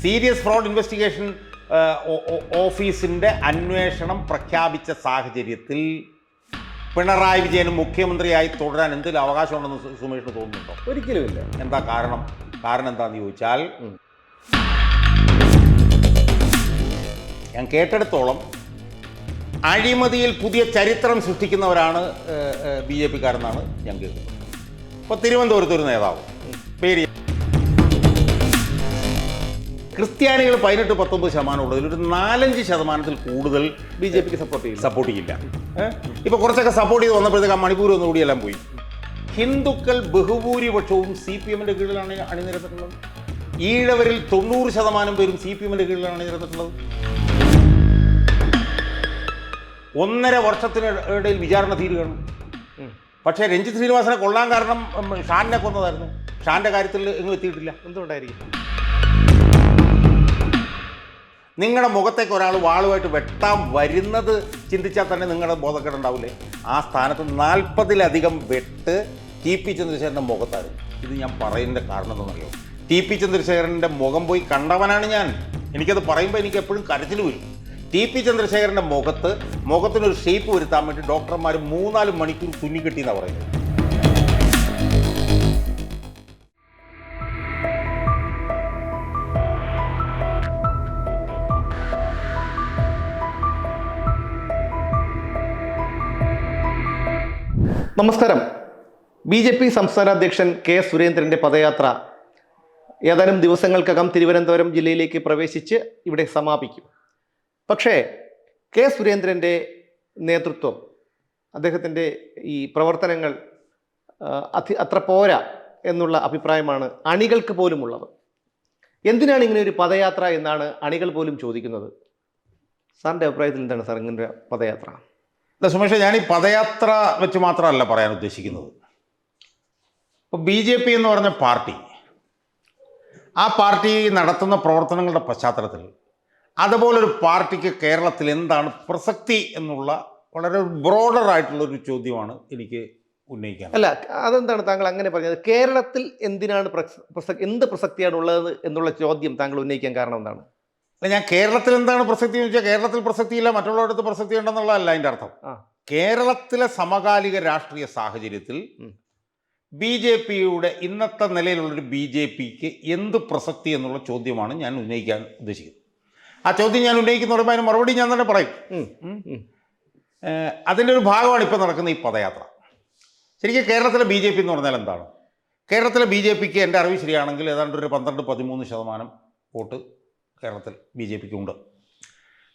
Serious fraud investigation ഓഫീസിൻ്റെ അന്വേഷണം പ്രഖ്യാപിച്ച സാഹചര്യത്തിൽ പിണറായി വിജയന് മുഖ്യമന്ത്രിയായി തുടരാൻ എന്തെങ്കിലും അവകാശമുണ്ടെന്ന് സുമേഷിന് തോന്നുന്നുണ്ടോ? ഒരിക്കലുമില്ല. എന്താ കാരണം എന്താണെന്ന് ചോദിച്ചാൽ, ഞാൻ കേട്ടെടുത്തോളം അഴിമതിയിൽ പുതിയ ചരിത്രം സൃഷ്ടിക്കുന്നവരാണ് ബി ജെ പിക്കാരെന്നാണ് ഞാൻ കേൾക്കുന്നത്. ഇപ്പോൾ തിരുവനന്തപുരത്ത് ഒരു നേതാവ് പേര് ക്രിസ്ത്യാനികൾ 18-19% ഉള്ളതിൽ ഒരു 4-5% കൂടുതൽ ബി ജെ പിക്ക് സപ്പോർട്ട് ചെയ്യില്ല. ഇപ്പോൾ കുറച്ചൊക്കെ സപ്പോർട്ട് ചെയ്ത് വന്നപ്പോഴത്തേക്ക് മണിപ്പൂർ ഒന്നുകൂടിയെല്ലാം പോയി. ഹിന്ദുക്കൾ ബഹുഭൂരിപക്ഷവും CPM-ന്റെ കീഴിലാണ് അണിനിരന്നിട്ടുള്ളത്. ഈഴവരിൽ 90% പേരും CPM-ന്റെ കീഴിലാണ് അണിനിരന്നിട്ടുള്ളത്. 1.5 വർഷത്തിനിടയിൽ വിചാരണ തീരുകയാണ്. പക്ഷേ രഞ്ജിത്ത് ശ്രീനിവാസനെ കൊള്ളാൻ കാരണം ഷാനിനെ കൊന്നതായിരുന്നു. ഷാൻ്റെ കാര്യത്തിൽ എങ്ങും എത്തിയിട്ടില്ല. എന്തുകൊണ്ടായിരിക്കും? നിങ്ങളുടെ മുഖത്തേക്ക് ഒരാൾ വാളുമായിട്ട് വെട്ടാൻ വരുന്നത് ചിന്തിച്ചാൽ തന്നെ നിങ്ങളുടെ ബോധക്കേടുണ്ടാവില്ലേ? ആ സ്ഥാനത്ത് 40-ലധികം വെട്ട് TP ചന്ദ്രശേഖരൻ്റെ മുഖത്തായിരുന്നു. ഇത് ഞാൻ പറയുന്നതിൻ്റെ കാരണം എന്താണെന്നറിയോ? TP ചന്ദ്രശേഖരൻ്റെ മുഖം പോയി കണ്ടവനാണ് ഞാൻ. എനിക്കത് പറയുമ്പോൾ എനിക്ക് എപ്പോഴും കരച്ചിൽ വരും. TP ചന്ദ്രശേഖരൻ്റെ മുഖത്തിനൊരു ഷേപ്പ് വരുത്താൻ വേണ്ടി ഡോക്ടർമാർ 3-4 മണിക്കൂർ തുന്നിക്കെട്ടിയെന്നാണ് പറയുന്നത്. നമസ്കാരം. BJP സംസ്ഥാന അധ്യക്ഷൻ K. സുരേന്ദ്രൻ്റെ പദയാത്ര ഏതാനും ദിവസങ്ങൾക്കകം തിരുവനന്തപുരം ജില്ലയിലേക്ക് പ്രവേശിച്ച് ഇവിടെ സമാപിക്കും. പക്ഷേ K. സുരേന്ദ്രൻ്റെ നേതൃത്വം, അദ്ദേഹത്തിൻ്റെ ഈ പ്രവർത്തനങ്ങൾ അത്ര പോരാ എന്നുള്ള അഭിപ്രായമാണ് അണികൾക്ക് പോലും ഉള്ളത്. എന്തിനാണ് ഇങ്ങനെ ഒരു പദയാത്ര എന്നാണ് അണികൾ പോലും ചോദിക്കുന്നത്. സാറിൻ്റെ അഭിപ്രായത്തിൽ എന്താണ് സാർ ഇങ്ങനെ പദയാത്ര? അല്ല സുമേഷ്, ഞാൻ ഈ പദയാത്ര വെച്ച് മാത്രമല്ല പറയാൻ ഉദ്ദേശിക്കുന്നത്. ഇപ്പോൾ BJP എന്ന് പറഞ്ഞ പാർട്ടി, ആ പാർട്ടി നടത്തുന്ന പ്രവർത്തനങ്ങളുടെ പശ്ചാത്തലത്തിൽ അതുപോലൊരു പാർട്ടിക്ക് കേരളത്തിൽ എന്താണ് പ്രസക്തി എന്നുള്ള വളരെ ബ്രോഡറായിട്ടുള്ളൊരു ചോദ്യമാണ് എനിക്ക് ഉന്നയിക്കാൻ. അല്ല, അതെന്താണ് താങ്കൾ അങ്ങനെ പറഞ്ഞത്? കേരളത്തിൽ എന്തിനാണ് എന്ത് പ്രസക്തിയാണ് ഉള്ളത് എന്നുള്ള ചോദ്യം താങ്കൾ ഉന്നയിക്കാൻ കാരണം എന്താണ്? ഞാൻ കേരളത്തിൽ എന്താണ് പ്രസക്തി എന്ന് വെച്ചാൽ കേരളത്തിൽ പ്രസക്തിയില്ല, മറ്റുള്ളവരുടെ പ്രസക്തി ഉണ്ടെന്നുള്ളതല്ല അതിൻ്റെ അർത്ഥം. കേരളത്തിലെ സമകാലിക രാഷ്ട്രീയ സാഹചര്യത്തിൽ BJPയുടെ ഇന്നത്തെ നിലയിലുള്ളൊരു BJPക്ക് എന്ത് പ്രസക്തി എന്നുള്ള ചോദ്യമാണ് ഞാൻ ഉന്നയിക്കാൻ ഉദ്ദേശിക്കുന്നത്. ആ ചോദ്യം ഞാൻ ഉന്നയിക്കുന്ന പറയുമ്പോൾ അതിന് മറുപടി ഞാൻ തന്നെ പറയും. അതിൻ്റെ ഒരു ഭാഗമാണ് ഇപ്പോൾ നടക്കുന്ന ഈ പദയാത്ര. ശരിക്കും കേരളത്തിലെ BJP എന്ന് പറഞ്ഞാൽ എന്താണ്? കേരളത്തിലെ BJPക്ക് എൻ്റെ അറിവ് ശരിയാണെങ്കിൽ ഏതാണ്ട് ഒരു 12-13% വോട്ട് കേരളത്തിൽ BJPക്ക് ഉണ്ട്.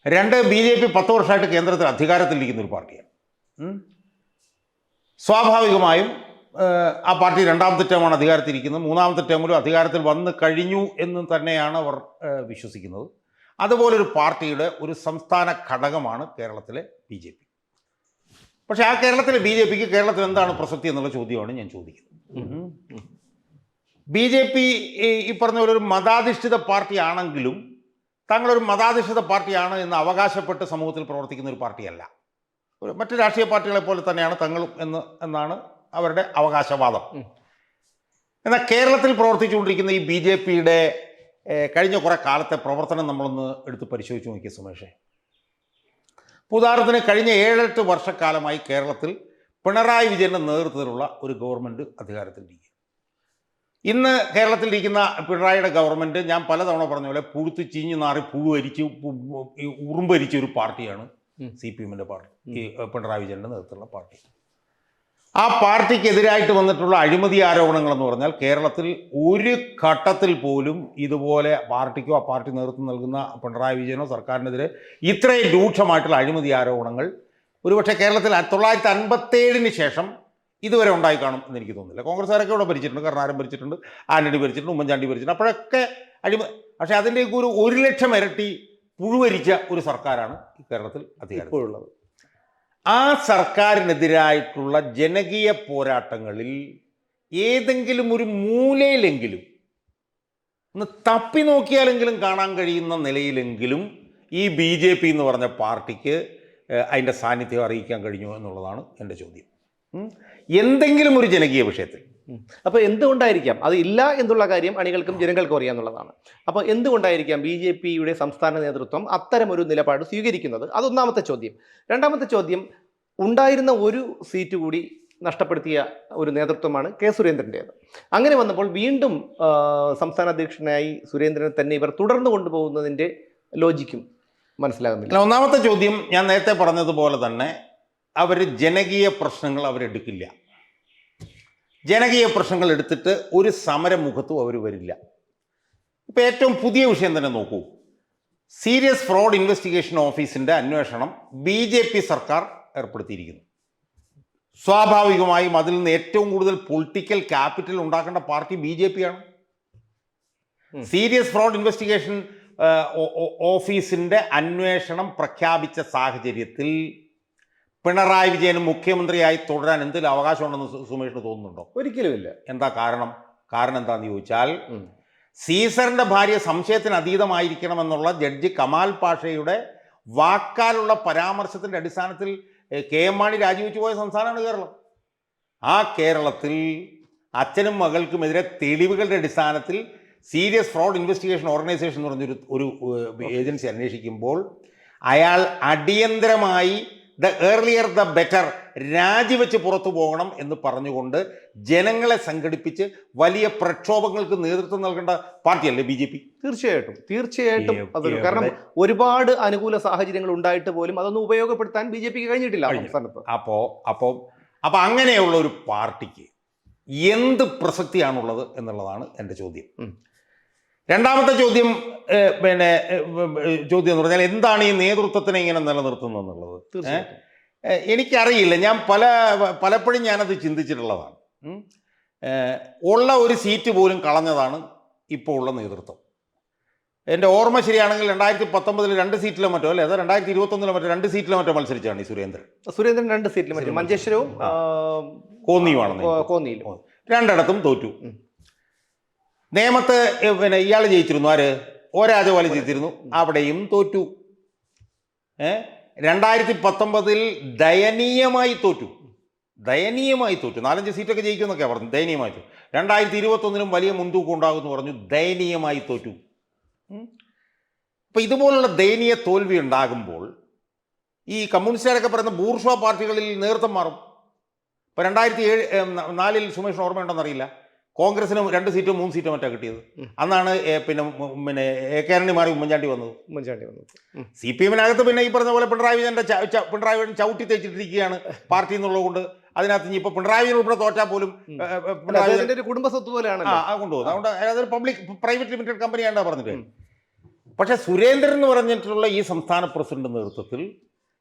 2, BJP 10 വർഷമായിട്ട് കേന്ദ്രത്തിൽ അധികാരത്തിലിരിക്കുന്ന ഒരു പാർട്ടിയാണ്. സ്വാഭാവികമായും ആ പാർട്ടി 2ാമത്തെ ടേമാണ് അധികാരത്തിലിരിക്കുന്നത്. 3ാമത്തെ ടേമിലും അധികാരത്തിൽ വന്നു കഴിഞ്ഞു എന്ന് തന്നെയാണ് അവർ വിശ്വസിക്കുന്നത്. അതുപോലൊരു പാർട്ടിയുടെ ഒരു സംസ്ഥാന ഘടകമാണ് കേരളത്തിലെ BJP. പക്ഷേ ആ കേരളത്തിലെ BJPക്ക് കേരളത്തിൽ എന്താണ് പ്രസക്തി എന്നുള്ള ചോദ്യമാണ് ഞാൻ ചോദിക്കുന്നത്. BJP ഈ പറഞ്ഞ പോലെ ഒരു മതാധിഷ്ഠിത പാർട്ടി ആണെങ്കിലും താങ്കളൊരു മതാധിഷ്ഠിത പാർട്ടിയാണ് എന്ന് അവകാശപ്പെട്ട് സമൂഹത്തിൽ പ്രവർത്തിക്കുന്ന ഒരു പാർട്ടിയല്ല. മറ്റ് രാഷ്ട്രീയ പാർട്ടികളെ പോലെ തന്നെയാണ് തങ്ങളും എന്നാണ് അവരുടെ അവകാശവാദം. എന്നാൽ കേരളത്തിൽ പ്രവർത്തിച്ചുകൊണ്ടിരിക്കുന്ന ഈ BJPയുടെ കഴിഞ്ഞ കുറേ കാലത്തെ പ്രവർത്തനം നമ്മളൊന്ന് എടുത്ത് പരിശോധിച്ച് നോക്കിയ സുമേഷേ, ഉദാഹരണത്തിന് കഴിഞ്ഞ 7-8 വർഷക്കാലമായി കേരളത്തിൽ പിണറായി വിജയൻ്റെ നേതൃത്വത്തിലുള്ള ഒരു ഗവൺമെൻറ് അധികാരത്തിലിരിക്കുക. ഇന്ന് കേരളത്തിലിരിക്കുന്ന പിണറായിയുടെ ഗവൺമെൻറ് ഞാൻ പലതവണ പറഞ്ഞ പോലെ പുഴുത്ത് ചീഞ്ഞു നാറി ഉറുമ്പരിച്ച ഒരു പാർട്ടിയാണ് CPM-ന്റെ പാർട്ടി, ഈ പിണറായി വിജയൻ്റെ നേതൃത്വത്തിലുള്ള പാർട്ടി. ആ പാർട്ടിക്കെതിരായിട്ട് വന്നിട്ടുള്ള അഴിമതി ആരോപണങ്ങളെന്ന് പറഞ്ഞാൽ കേരളത്തിൽ ഒരു ഘട്ടത്തിൽ പോലും ഇതുപോലെ പാർട്ടിക്കോ ആ പാർട്ടി നേതൃത്വം നൽകുന്ന പിണറായി വിജയനോ സർക്കാരിനെതിരെ ഇത്രയും രൂക്ഷമായിട്ടുള്ള അഴിമതി ആരോപണങ്ങൾ ഒരുപക്ഷെ കേരളത്തിൽ 1957 ശേഷം ഇതുവരെ ഉണ്ടായി കാണും എന്ന് എനിക്ക് തോന്നുന്നില്ല. കോൺഗ്രസ്സുകാരൊക്കെ ഇവിടെ ഭരിച്ചിട്ടുണ്ട്, കരുണാകരൻ ഭരിച്ചിട്ടുണ്ട്, ആന്റണി ഭരിച്ചിട്ടുണ്ട്, ഉമ്മൻചാണ്ടി ഭരിച്ചിട്ടുണ്ട്. അപ്പോഴൊക്കെ പക്ഷേ അതിൻ്റെയൊക്കെ ഒരു 1 ലക്ഷം ഇരട്ടി പുഴുവരിച്ച ഒരു സർക്കാരാണ് കേരളത്തിൽ അധികാരത്തിലുള്ളത്. ആ സർക്കാരിനെതിരായിട്ടുള്ള ജനകീയ പോരാട്ടങ്ങളിൽ ഏതെങ്കിലും ഒരു മൂലയിലെങ്കിലും ഒന്ന് തപ്പി നോക്കിയാലെങ്കിലും കാണാൻ കഴിയുന്ന നിലയിലെങ്കിലും ഈ BJP എന്ന് പറഞ്ഞ പാർട്ടിക്ക് അതിൻ്റെ സാന്നിധ്യം അറിയിക്കാൻ കഴിഞ്ഞു എന്നുള്ളതാണ് എൻ്റെ ചോദ്യം. എന്തെങ്കിലും ഒരു ജനകീയ വിഷയത്തിൽ അപ്പോൾ എന്തുകൊണ്ടായിരിക്കാം അത് ഇല്ല എന്നുള്ള കാര്യം അണികൾക്കും ജനങ്ങൾക്കും അറിയാമെന്നുള്ളതാണ്. അപ്പോൾ എന്തുകൊണ്ടായിരിക്കാം BJPയുടെ സംസ്ഥാന നേതൃത്വം അത്തരമൊരു നിലപാട് സ്വീകരിക്കുന്നത്? അതൊന്നാമത്തെ ചോദ്യം. രണ്ടാമത്തെ ചോദ്യം, ഉണ്ടായിരുന്ന ഒരു സീറ്റ് കൂടി നഷ്ടപ്പെടുത്തിയ ഒരു നേതൃത്വമാണ് കെ സുരേന്ദ്രൻ്റേത്. അങ്ങനെ വന്നപ്പോൾ വീണ്ടും സംസ്ഥാന അധ്യക്ഷനായി സുരേന്ദ്രനെ തന്നെ ഇവർ തുടർന്നു കൊണ്ടുപോകുന്നതിൻ്റെ ലോജിക്കും മനസ്സിലാകുന്നില്ല. ഒന്നാമത്തെ ചോദ്യം ഞാൻ നേരത്തെ പറഞ്ഞതുപോലെ തന്നെ അവർ ജനകീയ പ്രശ്നങ്ങൾ അവരെടുക്കില്ല. ജനകീയ പ്രശ്നങ്ങൾ എടുത്തിട്ട് ഒരു സമരമുഖത്തും അവർ വരില്ല. ഇപ്പം ഏറ്റവും പുതിയ വിഷയം തന്നെ നോക്കൂ. സീരിയസ് ഫ്രോഡ് ഇൻവെസ്റ്റിഗേഷൻ ഓഫീസിൻ്റെ അന്വേഷണം BJP സർക്കാർ ഏർപ്പെടുത്തിയിരിക്കുന്നു. സ്വാഭാവികമായും അതിൽ നിന്ന് ഏറ്റവും കൂടുതൽ പൊളിറ്റിക്കൽ ക്യാപിറ്റൽ ഉണ്ടാക്കേണ്ട പാർട്ടി BJP ആണ്. സീരിയസ് ഫ്രോഡ് ഇൻവെസ്റ്റിഗേഷൻ ഓഫീസിൻ്റെ അന്വേഷണം പ്രഖ്യാപിച്ച സാഹചര്യത്തിൽ പിണറായി വിജയന് മുഖ്യമന്ത്രിയായി തുടരാൻ എന്തെങ്കിലും അവകാശമുണ്ടെന്ന് സുമേഷിന് തോന്നുന്നുണ്ടോ? ഒരിക്കലുമില്ല. എന്താ കാരണം? കാരണം എന്താണെന്ന് ചോദിച്ചാൽ സീസറിൻ്റെ ഭാര്യ സംശയത്തിന് അതീതമായിരിക്കണമെന്നുള്ള ജഡ്ജി കമാൽ പാഷയുടെ വാക്കാലുള്ള പരാമർശത്തിൻ്റെ അടിസ്ഥാനത്തിൽ KM മാണി രാജിവെച്ചു പോയ സംസ്ഥാനമാണ് കേരളം. ആ കേരളത്തിൽ അച്ഛനും മകൾക്കുമെതിരെ തെളിവുകളുടെ അടിസ്ഥാനത്തിൽ സീരിയസ് ഫ്രോഡ് ഇൻവെസ്റ്റിഗേഷൻ ഓർഗനൈസേഷൻ എന്ന് പറഞ്ഞൊരു ഏജൻസി അന്വേഷിക്കുമ്പോൾ അയാൾ അടിയന്തരമായി ദ ഏർലിയർ ദ ബെറ്റർ രാജിവെച്ച് പുറത്തു പോകണം എന്ന് പറഞ്ഞുകൊണ്ട് ജനങ്ങളെ സംഘടിപ്പിച്ച് വലിയ പ്രക്ഷോഭങ്ങൾക്ക് നേതൃത്വം നൽകേണ്ട പാർട്ടിയല്ലേ BJP? തീർച്ചയായിട്ടും അതൊരു കാരണം ഒരുപാട് അനുകൂല സാഹചര്യങ്ങൾ ഉണ്ടായിട്ട് പോലും അതൊന്നും ഉപയോഗപ്പെടുത്താൻ BJPക്ക് കഴിഞ്ഞിട്ടില്ല സംസ്ഥാനത്ത്. അപ്പോൾ അങ്ങനെയുള്ള ഒരു പാർട്ടിക്ക് എന്ത് പ്രസക്തിയാണുള്ളത് എന്നുള്ളതാണ് എൻ്റെ ചോദ്യം. രണ്ടാമത്തെ ചോദ്യം ചോദ്യം എന്ന് പറഞ്ഞാൽ എന്താണ് ഈ നേതൃത്വത്തിനെ ഇങ്ങനെ നിലനിർത്തുന്നത് എന്നുള്ളത് എനിക്കറിയില്ല. ഞാൻ പലപ്പോഴും ഞാനത് ചിന്തിച്ചിട്ടുള്ളതാണ്. ഉള്ള ഒരു സീറ്റ് പോലും കളഞ്ഞതാണ് ഇപ്പോൾ ഉള്ള നേതൃത്വം. എൻ്റെ ഓർമ്മ ശരിയാണെങ്കിൽ 2019 2 സീറ്റിലോ മറ്റോ അല്ലേ, അത് 2021 മറ്റോ 2 സീറ്റിലോ മറ്റോ മത്സരിച്ചാണ് ഈ സുരേന്ദ്രൻ 2 സീറ്റിലും മറ്റോ മഞ്ചേശ്വരവും കോന്നിയിലും രണ്ടിടത്തും തോറ്റു. നേമത്ത് ഇയാൾ ജയിച്ചിരുന്നു. ആര്? O രാജഗോപാൽ ജയിച്ചിരുന്നു, അവിടെയും തോറ്റു. 2019 ദയനീയമായി തോറ്റു. 4-5 സീറ്റൊക്കെ ജയിക്കുമെന്നൊക്കെയാണ് പറഞ്ഞു. ദയനീയമായി തോറ്റു. 2021 വലിയ മുൻതൂക്കം ഉണ്ടാകുമെന്ന് പറഞ്ഞു. ദയനീയമായി തോറ്റു. അപ്പം ഇതുപോലുള്ള ദയനീയ തോൽവി ഉണ്ടാകുമ്പോൾ ഈ കമ്മ്യൂണിസ്റ്റുകാരൊക്കെ പറയുന്ന ബൂർഷ്വാ പാർട്ടികളിൽ നേതൃത്വം മാറും. ഇപ്പോൾ 2004 സുമേഷിന് ഓർമ്മയുണ്ടെന്നറിയില്ല, കോൺഗ്രസിന് 2 സീറ്റോ 3 സീറ്റോ മറ്റാ കിട്ടിയത്. അന്നാണ് പിന്നെ AK ആന്റണി മാറി ഉമ്മൻചാണ്ടി വന്നത്. CPM-നകത്ത് പിന്നെ ഈ പറഞ്ഞ പോലെ പിണറായി വിജയൻ ചവിട്ടി തേച്ചിട്ടിരിക്കുകയാണ് പാർട്ടി എന്നുള്ളത് കൊണ്ട്. അതിനകത്ത് ഇനി ഇപ്പോൾ പിണറായി വിജയൻ ഉൾപ്പെടെ തോറ്റാൽ പോലും കുടുംബ സ്വത്ത് പോലെയാണ് കൊണ്ടുപോകുന്നത്. അതുകൊണ്ട് അതൊരു പ്രൈവറ്റ് ലിമിറ്റഡ് കമ്പനിയാണ്ടാ പറഞ്ഞിട്ട്. പക്ഷെ സുരേന്ദ്രൻ എന്ന് പറഞ്ഞിട്ടുള്ള ഈ സംസ്ഥാന പ്രസിഡന്റ് നേതൃത്വത്തിൽ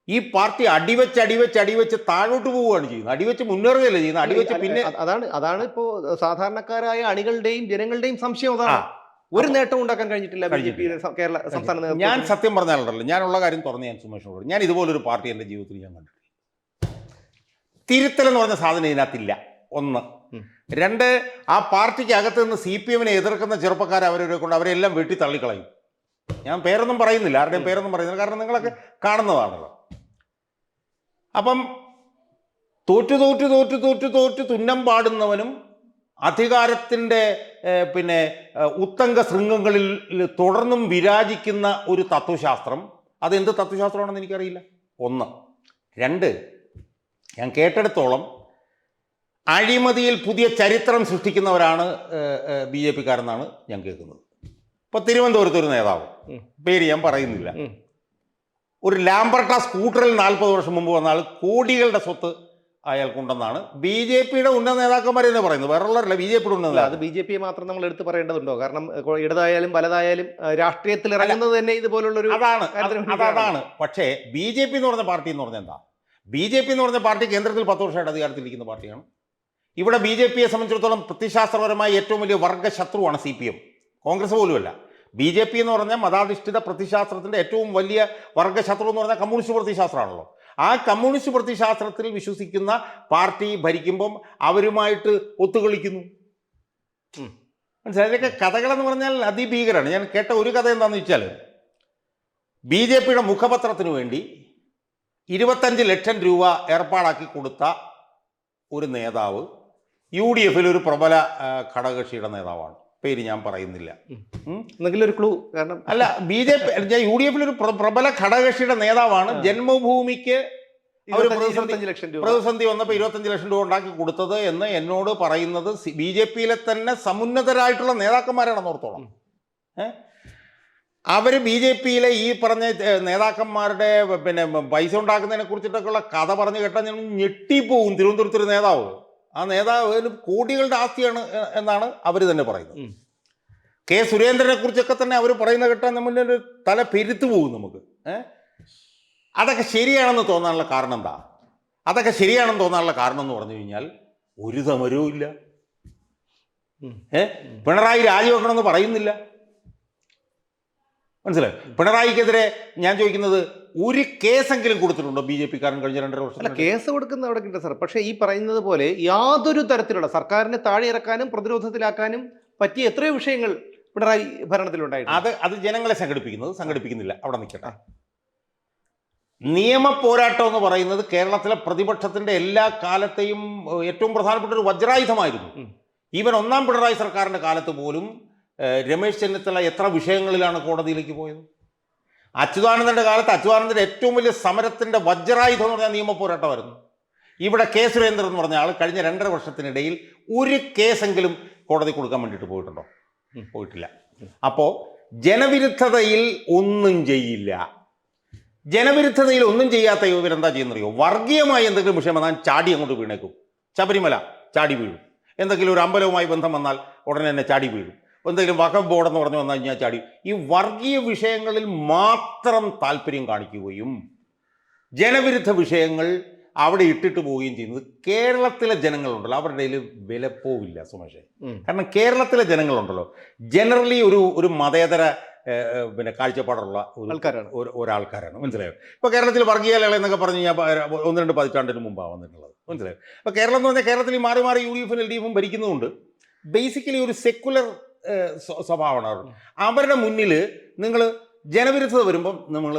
ഈ പാർട്ടി അടിവെച്ച് താഴോട്ട് പോവുകയാണ് ചെയ്യുന്നത്. അടിവെച്ച് മുന്നേറുകയല്ലേ ചെയ്യുന്നത്, അടിവെച്ച് പിന്നെ അതാണ് ഇപ്പോ സാധാരണക്കാരായ അണികളുടെയും ജനങ്ങളുടെയും സംശയം. അതാണ് ഒരു നേട്ടം ഉണ്ടാക്കാൻ കഴിഞ്ഞിട്ടില്ല BJP കേരള സംസ്ഥാന. ഞാൻ സത്യം പറഞ്ഞാലുണ്ടല്ലോ, ഞാനുള്ള കാര്യം തുറന്ന് ഞാൻ സുമേഷിനോട്, ഞാൻ ഇതുപോലൊരു പാർട്ടി എൻ്റെ ജീവിതത്തിൽ ഞാൻ കണ്ടിട്ടില്ല. തിരുത്തൽ എന്ന് പറഞ്ഞ സാധനം ഇതിനകത്തില്ല. 1. 2, ആ പാർട്ടിക്ക് അകത്ത് നിന്ന് CPM-നെ എതിർക്കുന്ന ചെറുപ്പക്കാരെ അവരെ കൊണ്ട് അവരെല്ലാം വെട്ടി തള്ളിക്കളയും. ഞാൻ പേരൊന്നും പറയുന്നില്ല, ആരുടെയും പേരൊന്നും പറയുന്നില്ല, കാരണം നിങ്ങളൊക്കെ കാണുന്നതാണല്ലോ. അപ്പം തോറ്റു തുന്നം പാടുന്നവനും അധികാരത്തിൻ്റെ പിന്നെ ഉത്തംഗ ശൃംഗങ്ങളിൽ തുടർന്നും വിരാജിക്കുന്ന ഒരു തത്വശാസ്ത്രം, അതെന്ത് തത്വശാസ്ത്രമാണെന്ന് എനിക്കറിയില്ല. 1. 2, ഞാൻ കേട്ടെടുത്തോളം അഴിമതിയിൽ പുതിയ ചരിത്രം സൃഷ്ടിക്കുന്നവരാണ് BJP-കാരെന്നാണ് ഞാൻ കേൾക്കുന്നത്. ഇപ്പോൾ തിരുവനന്തപുരത്ത് ഒരു നേതാവ്, പേര് ഞാൻ പറയുന്നില്ല, ഒരു ലാംബർട്ട സ്കൂട്ടറിൽ 40 വർഷം മുമ്പ് വന്ന ആൾ കോടികളുടെ സ്വത്ത് അയാൾക്കുണ്ടെന്നാണ് BJP-യുടെ ഉന്നത നേതാക്കന്മാർ തന്നെ പറയുന്നത്. വേറെയുള്ളവരല്ല, BJP-യുടെ ഉന്നത. അത് BJP-യെ മാത്രം നമ്മൾ എടുത്ത് പറയേണ്ടതുണ്ടോ? കാരണം ഇടതായാലും വലതായാലും രാഷ്ട്രീയത്തിൽ ഇറങ്ങുന്നത് തന്നെ ഇതുപോലുള്ളൊരു അതാണ്. പക്ഷേ BJP എന്ന് പറഞ്ഞ പാർട്ടി എന്ന് പറഞ്ഞാൽ എന്താ? BJP എന്ന് പറഞ്ഞ പാർട്ടി കേന്ദ്രത്തിൽ 10 വർഷമായിട്ട് അധികാരത്തിലിരിക്കുന്ന പാർട്ടിയാണ്. ഇവിടെ BJP-യെ സംബന്ധിച്ചിടത്തോളം പ്രത്യശാസ്ത്രപരമായി ഏറ്റവും വലിയ വർഗ്ഗശത്രുവാണ് CPM, കോൺഗ്രസ് പോലുമല്ല. BJP എന്ന് പറഞ്ഞാൽ മതാധിഷ്ഠിത പ്രതിശാസ്ത്രത്തിൻ്റെ ഏറ്റവും വലിയ വർഗ്ഗശത്രു എന്ന് പറഞ്ഞാൽ കമ്മ്യൂണിസ്റ്റ് പ്രതിശാസ്ത്രമാണല്ലോ. ആ കമ്മ്യൂണിസ്റ്റ് പ്രതിശാസ്ത്രത്തിൽ വിശ്വസിക്കുന്ന പാർട്ടി ഭരിക്കുമ്പം അവരുമായിട്ട് ഒത്തുകളിക്കുന്നു. മനസ്സിലായി? ഇതൊക്കെ കഥകളെന്ന് പറഞ്ഞാൽ അതിഭീകരമാണ്. ഞാൻ കേട്ട ഒരു കഥ എന്താണെന്ന് വെച്ചാൽ, BJP-യുടെ മുഖപത്രത്തിന് വേണ്ടി 25 ലക്ഷം രൂപ ഏർപ്പാടാക്കി കൊടുത്ത ഒരു നേതാവ് UDF ഒരു പ്രബല ഘടകകക്ഷിയുടെ നേതാവാണ്. പേര് ഞാൻ പറയുന്നില്ല. എന്തെങ്കിലും ഒരു ക്ലൂ? കാരണം അല്ല, BJP UDF ഒരു പ്രബല ഘടകകക്ഷിയുടെ നേതാവാണ്. ജന്മഭൂമിക്ക് പ്രതിസന്ധി വന്നപ്പോൾ 25 ലക്ഷം രൂപ ഉണ്ടാക്കി കൊടുത്തത് എന്ന് എന്നോട് പറയുന്നത് BJP തന്നെ സമുന്നതരായിട്ടുള്ള നേതാക്കന്മാരാണെന്ന് ഓർത്തോളം. അവർ BJP ഈ പറഞ്ഞ നേതാക്കന്മാരുടെ പൈസ ഉണ്ടാക്കുന്നതിനെ കുറിച്ചിട്ടൊക്കെയുള്ള കഥ പറഞ്ഞു കേട്ടാൽ ഞാൻ ഞെട്ടിപ്പോവും. തിരുവനന്തപുരത്തൊരു നേതാവ്, ആ നേതാവ് കോടികളുടെ ആസ്തിയാണ് എന്നാണ് അവർ തന്നെ പറയുന്നത്. കെ സുരേന്ദ്രനെ കുറിച്ചൊക്കെ തന്നെ അവർ പറയുന്ന കേട്ടാൽ നമ്മളിൽ തല പെരുത്തു പോകും നമുക്ക്. അതൊക്കെ ശരിയാണെന്ന് തോന്നാനുള്ള കാരണം എന്താ? അതൊക്കെ ശരിയാണെന്ന് തോന്നാനുള്ള കാരണം എന്ന് പറഞ്ഞു കഴിഞ്ഞാൽ ഒരു സമരവും ഇല്ല. പിണറായി രാജിവെക്കണമെന്ന് പറയുന്നില്ല. മനസ്സിലായി? പിണറായിക്കെതിരെ ഞാൻ ചോദിക്കുന്നത്, ഒരു കേസെങ്കിലും കൊടുത്തിട്ടുണ്ടോ BJP കാരൻ കഴിഞ്ഞ 2.5 വർഷം? അല്ല, കേസ് കൊടുക്കുന്ന അവിടെ കിട്ടും സാർ. പക്ഷേ ഈ പറയുന്നത് പോലെ യാതൊരു തരത്തിലുള്ള സർക്കാരിനെ താഴെ ഇറക്കാനും പ്രതിരോധത്തിലാക്കാനും പറ്റിയ എത്രയോ വിഷയങ്ങൾ പിണറായി ഭരണത്തിലുണ്ടായിരുന്നു. അത് ജനങ്ങളെ സംഘടിപ്പിക്കുന്നില്ല. അവിടെ നിൽക്കട്ടെ. നിയമ പോരാട്ടം എന്ന് പറയുന്നത് കേരളത്തിലെ പ്രതിപക്ഷത്തിന്റെ എല്ലാ കാലത്തെയും ഏറ്റവും പ്രധാനപ്പെട്ട ഒരു വജ്രായുധമായിരുന്നു. ഈവൻ ഒന്നാം പിണറായി സർക്കാരിന്റെ കാലത്ത് പോലും രമേശ് ചെന്നിത്തല എത്ര വിഷയങ്ങളിലാണ് കോടതിയിലേക്ക് പോയത്? അച്യുതാനന്ദന്റെ കാലത്ത് അച്യുതാനന്ദന്റെ ഏറ്റവും വലിയ സമരത്തിന്റെ വജ്രായുധം എന്ന് പറഞ്ഞാൽ നിയമ പോരാട്ടമായിരുന്നു. ഇവിടെ കെ സുരേന്ദ്രൻ എന്ന് പറഞ്ഞ ആൾ കഴിഞ്ഞ 2.5 വർഷത്തിനിടയിൽ ഒരു കേസെങ്കിലും കോടതി കൊടുക്കാൻ വേണ്ടിയിട്ട് പോയിട്ടുണ്ടോ? പോയിട്ടില്ല. അപ്പോൾ ജനവിരുദ്ധതയിൽ ഒന്നും ചെയ്യില്ല. ജനവിരുദ്ധതയിൽ ഒന്നും ചെയ്യാത്ത ഇവരെന്താ ചെയ്യുന്നറിയോ? വർഗീയമായി എന്തെങ്കിലും വിഷയം വന്നാൽ ചാടി അങ്ങോട്ട് വീണേക്കും. ശബരിമല ചാടി വീഴും. എന്തെങ്കിലും ഒരു അമ്പലവുമായി ബന്ധം വന്നാൽ ഉടനെ തന്നെ ചാടി വീഴും. എന്തെങ്കിലും വഖഫ് ബോർഡ് എന്ന് പറഞ്ഞു വന്നു കഴിഞ്ഞാൽ ചാടി. ഈ വർഗീയ വിഷയങ്ങളിൽ മാത്രം താല്പര്യം കാണിക്കുകയും ജനവിരുദ്ധ വിഷയങ്ങൾ അവിടെ ഇട്ടിട്ട് പോവുകയും ചെയ്യുന്നത് കേരളത്തിലെ ജനങ്ങളുണ്ടല്ലോ, അവരുടെ കയ്യിൽ വിലപ്പോവില്ല സുമേഷേ. കാരണം കേരളത്തിലെ ജനങ്ങളുണ്ടല്ലോ ജനറലി ഒരു മതേതര കാഴ്ചപ്പാടുള്ള ഒരാൾക്കാരാണ്. മനസ്സിലായോ? ഇപ്പോൾ കേരളത്തിൽ വർഗീയലകൾ എന്നൊക്കെ പറഞ്ഞ് ഞാൻ 1-2 പതിറ്റാണ്ടിന് മുമ്പാണ് വന്നിട്ടുള്ളത്. മനസ്സിലായോ? അപ്പോൾ കേരളം എന്ന് പറഞ്ഞാൽ കേരളത്തിൽ മാറി മാറി UDF-ഉം LDF-ഉം ഭരിക്കുന്നതുകൊണ്ട് ബേസിക്കലി ഒരു സെക്കുലർ സ്വഭാവമാണ് അവർ. അവരുടെ മുന്നിൽ നിങ്ങൾ ജനവിരുദ്ധത വരുമ്പം നമ്മൾ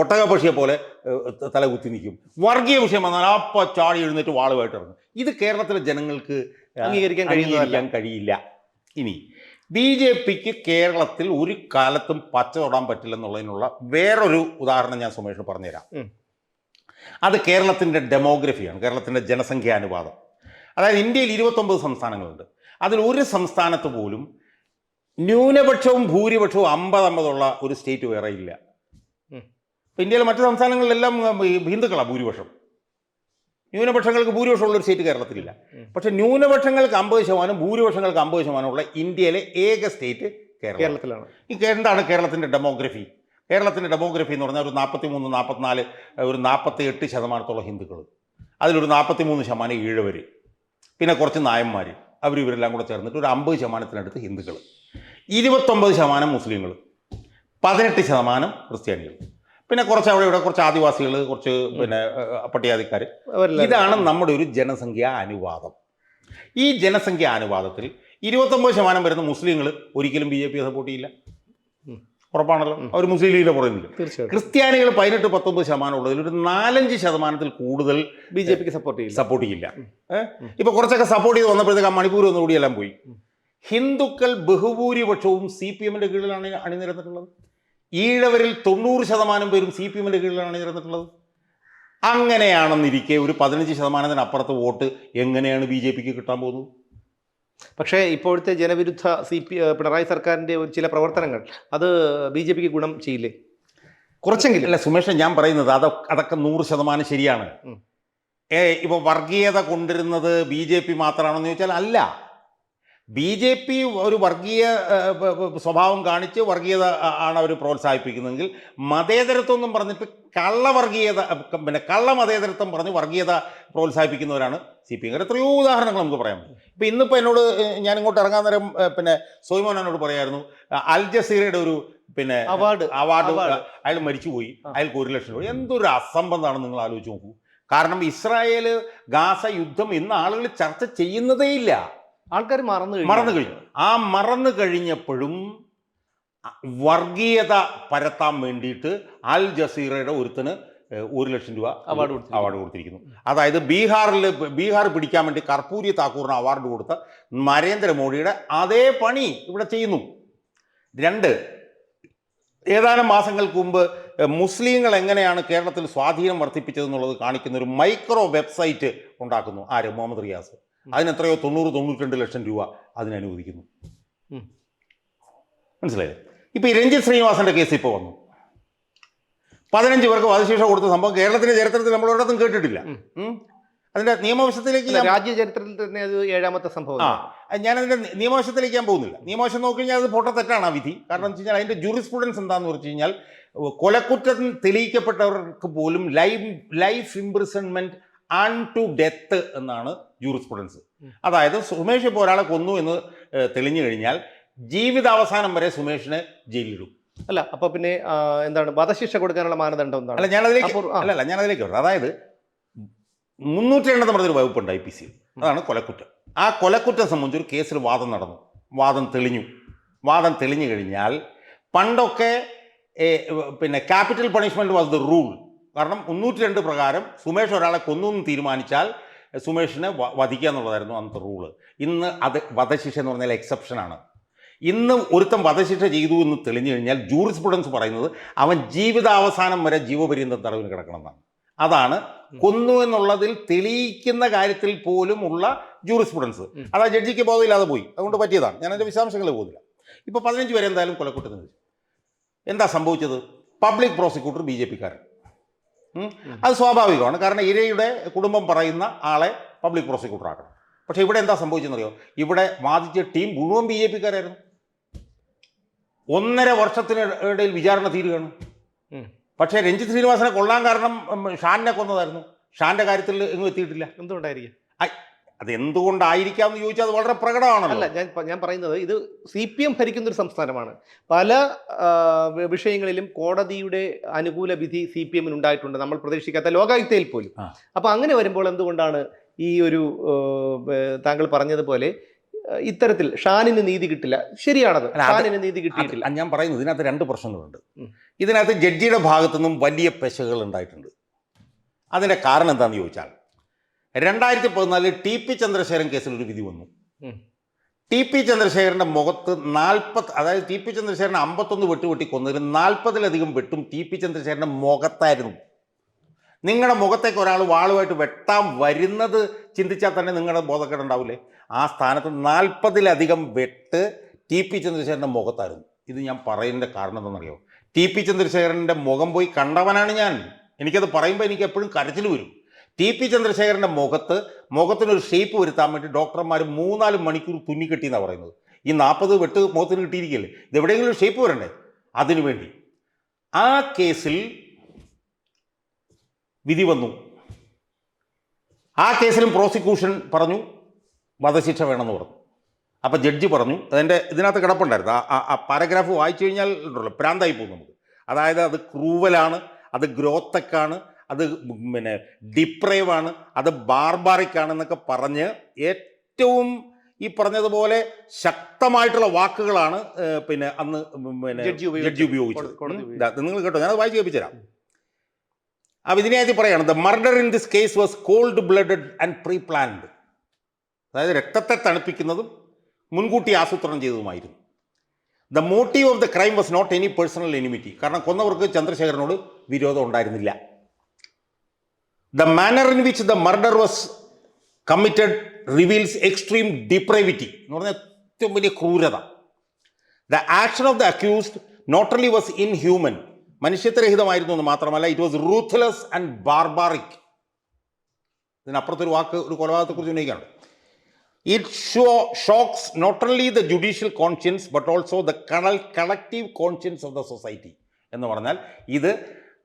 ഒട്ടകപക്ഷിയെ പോലെ തലകുത്തി നിൽക്കും. വർഗീയ വിഷയം വന്നാൽ അപ്പോൾ ചാടി എഴുന്നേറ്റ് വാളുമായിട്ട് ഇറങ്ങും. ഇത് കേരളത്തിലെ ജനങ്ങൾക്ക് അംഗീകരിക്കാൻ കഴിയില്ല. ഇനി BJPക്ക് കേരളത്തിൽ ഒരു കാലത്തും പച്ച തൊടാൻ പറ്റില്ലെന്നുള്ളതിനുള്ള വേറൊരു ഉദാഹരണം ഞാൻ സുമേഷിന് പറഞ്ഞുതരാം. അത് കേരളത്തിൻ്റെ ഡെമോഗ്രഫിയാണ്, കേരളത്തിൻ്റെ ജനസംഖ്യാനുപാതം. അതായത് ഇന്ത്യയിൽ 29 സംസ്ഥാനങ്ങളുണ്ട്. അതിൽ ഒരു സംസ്ഥാനത്ത് പോലും ന്യൂനപക്ഷവും ഭൂരിപക്ഷവും 50-50 ഉള്ള ഒരു സ്റ്റേറ്റ് വേറെ ഇല്ല. ഇന്ത്യയിലെ മറ്റു സംസ്ഥാനങ്ങളിലെല്ലാം ഹിന്ദുക്കളാണ് ഭൂരിപക്ഷം. ന്യൂനപക്ഷങ്ങൾക്ക് ഭൂരിപക്ഷമുള്ള ഒരു സ്റ്റേറ്റ് കേരളത്തിലില്ല. പക്ഷെ ന്യൂനപക്ഷങ്ങൾക്ക് 50%, ഭൂരിപക്ഷങ്ങൾക്ക് 50% ഉള്ള ഇന്ത്യയിലെ ഏക സ്റ്റേറ്റ് കേരളത്തിലാണ്. എന്താണ് കേരളത്തിൻ്റെ ഡെമോഗ്രഫി? കേരളത്തിൻ്റെ ഡെമോഗ്രഫി എന്ന് പറഞ്ഞാൽ ഒരു 43, 44, ഒരു 48% ഹിന്ദുക്കൾ, അതിലൊരു 43% ഈഴവർ, പിന്നെ കുറച്ച് നായന്മാർ, ഇവരെല്ലാം കൂടെ ചേർന്നിട്ട് ഒരു 50% ഹിന്ദുക്കൾ, 29% മുസ്ലിങ്ങൾ, 18% ക്രിസ്ത്യാനികൾ, പിന്നെ കുറച്ച് അവിടെ കുറച്ച് ആദിവാസികൾ, കുറച്ച് പട്ടികജാതിക്കാർ. ഇതാണ് നമ്മുടെ ഒരു ജനസംഖ്യാ അനുപാതം. ഈ ജനസംഖ്യാ അനുപാതത്തിൽ 29% വരുന്ന മുസ്ലിങ്ങൾ ഒരിക്കലും BJP സപ്പോർട്ട് ചെയ്യില്ല. ഉറപ്പാണല്ലോ, അവർ മുസ്ലിം ലീഗിനെ പറയുന്നില്ല. ക്രിസ്ത്യാനികൾ 18-19% ഉള്ളതിൽ ഒരു 4-5% കൂടുതൽ BJPക്ക് സപ്പോർട്ട് ചെയ്യില്ല. ഇപ്പൊ കുറച്ചൊക്കെ സപ്പോർട്ട് ചെയ്ത് വന്നപ്പോഴത്തേക്ക് മണിപ്പൂർ ഒന്നുകൂടിയെല്ലാം പോയി. ഹിന്ദുക്കൾ ബഹുഭൂരിപക്ഷവും CPM-ന്റെ കീഴിലാണ് അണിനിരന്നിട്ടുള്ളത്. ഈഴവരിൽ 90% പേരും CPM-ന്റെ കീഴിലാണ് അണിനിരന്നിട്ടുള്ളത്. അങ്ങനെയാണെന്നിരിക്കെ ഒരു 15%-അപ്പുറത്ത് വോട്ട് എങ്ങനെയാണ് BJPക്ക് കിട്ടാൻ പോകുന്നത്? പക്ഷേ ഇപ്പോഴത്തെ ജനവിരുദ്ധ പിണറായി സർക്കാരിൻ്റെ ചില പ്രവർത്തനങ്ങൾ അത് BJPക്ക് ഗുണം ചെയ്യില്ലേ? കുറച്ചെങ്കിലും. അല്ല സുമേഷ്, ഞാൻ പറയുന്നത് അതൊക്കെ 100% ശരിയാണ്. ഇപ്പോൾ വർഗീയത കൊണ്ടിരുന്നത് BJP മാത്രമാണെന്ന് ചോദിച്ചാൽ അല്ല. BJP ഒരു വർഗീയ സ്വഭാവം കാണിച്ച് വർഗീയത ആണ് അവർ പ്രോത്സാഹിപ്പിക്കുന്നതെങ്കിൽ മതേതരത്വം എന്നും പറഞ്ഞിട്ട് കള്ളവർഗീയത കള്ള മതേതരത്വം പറഞ്ഞ് വർഗീയത പ്രോത്സാഹിപ്പിക്കുന്നവരാണ് CPM. എത്രയോ ഉദാഹരണങ്ങൾ നമുക്ക് പറയാം. ഇപ്പം ഇന്നിപ്പോൾ എന്നോട് ഞാനിങ്ങോട്ട് ഇറങ്ങാൻ നേരം സോയ്മോൻ എന്നോട് പറയായിരുന്നു, അൽ ജസീറയുടെ ഒരു അവാർഡ് അയാൾ മരിച്ചുപോയി, അയാൾക്ക് 1 ലക്ഷം രൂപ. എന്തൊരു അസംബന്ധമാണ് നിങ്ങൾ ആലോചിച്ച് നോക്കൂ. കാരണം ഇസ്രായേൽ ഗാസ യുദ്ധം ഇന്ന് ആളുകൾ ചർച്ച ചെയ്യുന്നതേയില്ല. ആൾക്കാർ മറന്നു കഴിഞ്ഞു. ആ മറന്നു കഴിഞ്ഞപ്പോഴും വർഗീയത പരത്താൻ വേണ്ടിയിട്ട് അൽ ജസീറയുടെ ഒരുത്തന് ₹1,00,000 അവാർഡ് കൊടുത്തിരിക്കുന്നു. അതായത് ബീഹാർ പിടിക്കാൻ വേണ്ടി കർപ്പൂരി താക്കൂറിന് അവാർഡ് കൊടുത്ത നരേന്ദ്രമോദിയുടെ അതേ പണി ഇവിടെ ചെയ്യുന്നു. 2, ഏതാനും മാസങ്ങൾക്ക് മുമ്പ് മുസ്ലിങ്ങൾ എങ്ങനെയാണ് കേരളത്തിൽ സ്വാധീനം വർദ്ധിപ്പിച്ചതെന്നുള്ളത് കാണിക്കുന്ന ഒരു മൈക്രോ വെബ്സൈറ്റ് ഉണ്ടാക്കുന്നു. ആര്? മുഹമ്മദ് റിയാസ്. അതിനെത്രയോ 92 ലക്ഷം രൂപ അതിനനുവദിക്കുന്നു. മനസ്സിലായില്ലേ? ഇപ്പം ഈ രഞ്ജിത്ത് ശ്രീനിവാസന്റെ കേസ് ഇപ്പോൾ വന്നു. 15 പേർക്ക് വധശിക്ഷ കൊടുത്ത സംഭവം കേരളത്തിന്റെ ചരിത്രത്തിൽ നമ്മൾ ഒരിടത്തും കേട്ടിട്ടില്ല. അതിന്റെ നിയമവശത്തിലേക്ക് രാജ്യ ചരിത്രത്തിൽ തന്നെ അത് 7ാമത്തെ സംഭവം. ഞാനതിന്റെ നിയമവശത്തിലേക്ക് ഞാൻ പോകുന്നില്ല. നിയമവശം നോക്കിക്കഴിഞ്ഞാൽ അത് പൊട്ടത്തെറ്റാണ് ആ വിധി. കാരണം എന്ന് വെച്ച് കഴിഞ്ഞാൽ അതിന്റെ ജൂറിസ്പ്രുഡൻസ് എന്താണെന്ന് വെച്ച് കഴിഞ്ഞാൽ കൊലക്കുറ്റം തെളിയിക്കപ്പെട്ടവർക്ക് പോലും ലൈഫ് ഇംപ്രിസൺമെന്റ് ടു ഡെത്ത് എന്നാണ് ജൂറിസ്പ്രുഡൻസ്. അതായത് സുമേഷ് ഇപ്പോൾ ഒരാളെ കൊന്നു എന്ന് തെളിഞ്ഞു കഴിഞ്ഞാൽ ജീവിതാവസാനം വരെ സുമേഷിനെ ജയിലിലിടും. അല്ല, അപ്പൊ പിന്നെ എന്താണ് വധശിക്ഷ കൊടുക്കാനുള്ള മാനദണ്ഡം എന്താണ്? അല്ല, ഞാനതിലേക്ക് വരാം. അതായത് 302 പറഞ്ഞൊരു വകുപ്പുണ്ട് IPC. അതാണ് കൊലക്കുറ്റം. ആ കൊലക്കുറ്റം സംബന്ധിച്ച് ഒരു കേസിൽ വാദം തെളിഞ്ഞു കഴിഞ്ഞാൽ പണ്ടൊക്കെ പിന്നെ capital punishment was the rule. കാരണം 302 പ്രകാരം സുമേഷ് ഒരാളെ കൊന്നു എന്ന് തീരുമാനിച്ചാൽ സുമേഷിനെ വധിക്കുക എന്നുള്ളതായിരുന്നു അന്നത്തെ റൂള്. ഇന്ന് അത് വധശിക്ഷ എന്ന് പറഞ്ഞാൽ എക്സെപ്ഷനാണ്. ഇന്ന് ഒരുത്തം വധശിക്ഷ ചെയ്തു എന്ന് തെളിഞ്ഞു കഴിഞ്ഞാൽ ജൂറിസ്പ്രുഡൻസ് പറയുന്നത് അവൻ ജീവിതാവസാനം വരെ ജീവപര്യന്തം തടവിന് കിടക്കണമെന്നാണ്. അതാണ് കൊന്നു എന്നുള്ളതിൽ തെളിയിക്കുന്ന കാര്യത്തിൽ പോലും ഉള്ള ജൂറിസ്പ്രുഡൻസ്. അതാ ജഡ്ജിക്ക് ബോധമില്ലാതെ പോയി, അതുകൊണ്ട് പറ്റിയതാണ്. ഞാൻ അതിൻ്റെ വിശദാംശങ്ങൾ പോകുന്നില്ല. ഇപ്പോൾ 15 പേരെ എന്തായാലും കൊലക്കുറ്റത്തിന് വെച്ചു. എന്താ സംഭവിച്ചത്? പബ്ലിക് പ്രോസിക്യൂട്ടർ BJP-കാരൻ. അത് സ്വാഭാവികമാണ്. കാരണം ഇരയുടെ കുടുംബം പറയുന്ന ആളെ പബ്ലിക് പ്രോസിക്യൂട്ടർ ആക്കണം. പക്ഷേ ഇവിടെ എന്താ സംഭവിച്ചെന്നറിയോ? ഇവിടെ വാദിച്ച ടീം മുഴുവൻ BJP-കാരായിരുന്നു. 1.5 വർഷത്തിനിടയിൽ വിചാരണ തീരുകയാണ്. പക്ഷേ രഞ്ജിത്ത് ശ്രീനിവാസനെ കൊള്ളാൻ കാരണം ഷാനിനെ കൊന്നതായിരുന്നു. ഷാന്റെ കാര്യത്തിൽ എങ്ങും എത്തിയിട്ടില്ല. എന്തുകൊണ്ടായിരിക്കും? അത് എന്തുകൊണ്ടായിരിക്കാം എന്ന് ചോദിച്ചാൽ അത് വളരെ പ്രകടമാണല്ലോ. അല്ല, ഞാൻ പറയുന്നത് ഇത് CPM ഭരിക്കുന്ന ഒരു സംസ്ഥാനമാണ്. പല വിഷയങ്ങളിലും കോടതിയുടെ അനുകൂല വിധി CPM ഉണ്ടായിട്ടുണ്ട്, നമ്മൾ പ്രതീക്ഷിക്കാത്ത ലോകായുക്തയിൽ പോലും. അപ്പൊ അങ്ങനെ വരുമ്പോൾ എന്തുകൊണ്ടാണ് ഈ ഒരു താങ്കൾ പറഞ്ഞതുപോലെ ഇത്തരത്തിൽ ഷാനിന് നീതി കിട്ടില്ല? ശരിയാണത്, ഷാനിന് നീതി കിട്ടിയിട്ടില്ല. ഞാൻ പറയുന്നത് ഇതിനകത്ത് 2 പ്രശ്നങ്ങളുണ്ട്. ഇതിനകത്ത് ജഡ്ജിയുടെ ഭാഗത്തു നിന്നും വലിയ പെശകുകൾ ഉണ്ടായിട്ടുണ്ട്. അതിൻ്റെ കാരണം എന്താണെന്ന് ചോദിച്ചാൽ 2014 TP ചന്ദ്രശേഖരൻ കേസിൽ ഒരു വിധി വന്നു. TP ചന്ദ്രശേഖരൻ്റെ മുഖത്ത് 40, അതായത് TP ചന്ദ്രശേഖരൻ 51 വെട്ടി കൊന്നതിൽ 40-ലധികം വെട്ടും TP ചന്ദ്രശേഖരൻ്റെ മുഖത്തായിരുന്നു. നിങ്ങളുടെ മുഖത്തേക്ക് ഒരാൾ വാളുമായിട്ട് വെട്ടാൻ വരുന്നത് ചിന്തിച്ചാൽ തന്നെ നിങ്ങളുടെ ബോധക്കേടുണ്ടാവില്ലേ? ആ സ്ഥാനത്ത് 40-ലധികം വെട്ട് TP ചന്ദ്രശേഖരൻ്റെ മുഖത്തായിരുന്നു. ഇത് ഞാൻ പറയുന്നതിൻ്റെ കാരണം എന്താണെന്നറിയോ? TP ചന്ദ്രശേഖരൻ്റെ മുഖം പോയി കണ്ടവനാണ് ഞാൻ. എനിക്കത് പറയുമ്പോൾ എനിക്ക് എപ്പോഴും കരച്ചിൽ വരും. TP ചന്ദ്രശേഖരൻ്റെ മുഖത്തിനൊരു ഷേപ്പ് വരുത്താൻ വേണ്ടി ഡോക്ടർമാർ 3-4 മണിക്കൂർ തുന്നിക്കെട്ടിയെന്നാണ് പറയുന്നത്. ഈ 40 വെട്ട് മുഖത്തിന് കിട്ടിയിരിക്കുകയല്ലേ, ഇതെവിടെയെങ്കിലും ഒരു ഷേപ്പ് വരണ്ടേ? അതിനുവേണ്ടി ആ കേസിൽ വിധി വന്നു. ആ കേസിലും പ്രോസിക്യൂഷൻ പറഞ്ഞു വധശിക്ഷ വേണമെന്ന് പറഞ്ഞു. അപ്പോൾ ജഡ്ജി പറഞ്ഞു, ഇതിനകത്ത് കിടപ്പുണ്ടായിരുന്നു, ആ പാരഗ്രാഫ് വായിച്ചു കഴിഞ്ഞാൽ ഉണ്ടല്ലോ പ്രാന്തായി പോകും നമുക്ക്. അതായത് അത് ക്രൂവലാണ്, അത് ഗ്രോത്തക്കാണ്, അത് പിന്നെ ഡിപ്രൈവാണ്, അത് ബാർബാറിക്കാണെന്നൊക്കെ പറഞ്ഞ് ഏറ്റവും ഈ പറഞ്ഞതുപോലെ ശക്തമായിട്ടുള്ള വാക്കുകളാണ് പിന്നെ അന്ന് പിന്നെ ജഡ്ജി ഉപയോഗിച്ചത്. നിങ്ങൾ കേട്ടോ, ഞാനത് വായിച്ച് കേൾപ്പിച്ചു തരാം. ആ വിധിന്യായത്തിൽ പറയാണ്, the murder in this case was cold blooded and pre planned. അതായത് രക്തത്തെ തണുപ്പിക്കുന്നതും മുൻകൂട്ടി ആസൂത്രണം ചെയ്തതുമായിരുന്നു. The motive of the crime was not any personal enmity. കാരണം കൊന്നവർക്ക് ചന്ദ്രശേഖരനോട് വിരോധം ഉണ്ടായിരുന്നില്ല. The manner in which the murder was committed reveals extreme depravity എന്ന് പറഞ്ഞാൽ ഏറ്റവും വലിയ ക്രൂരത. The action of the accused not only was inhuman, മനുഷ്യത്വരഹിതമായിരുന്നു എന്ന് മാത്രമല്ല, it was ruthless and barbaric. ഇതിനപ്പുറത്തൊരു വാക്ക് ഒരു കൊലപാതകത്തെക്കുറിച്ച് ഉന്നയിക്കാറുണ്ട്. It shocks not only the judicial conscience but also the collective conscience of the society. എന്ന് പറഞ്ഞാൽ ഇത്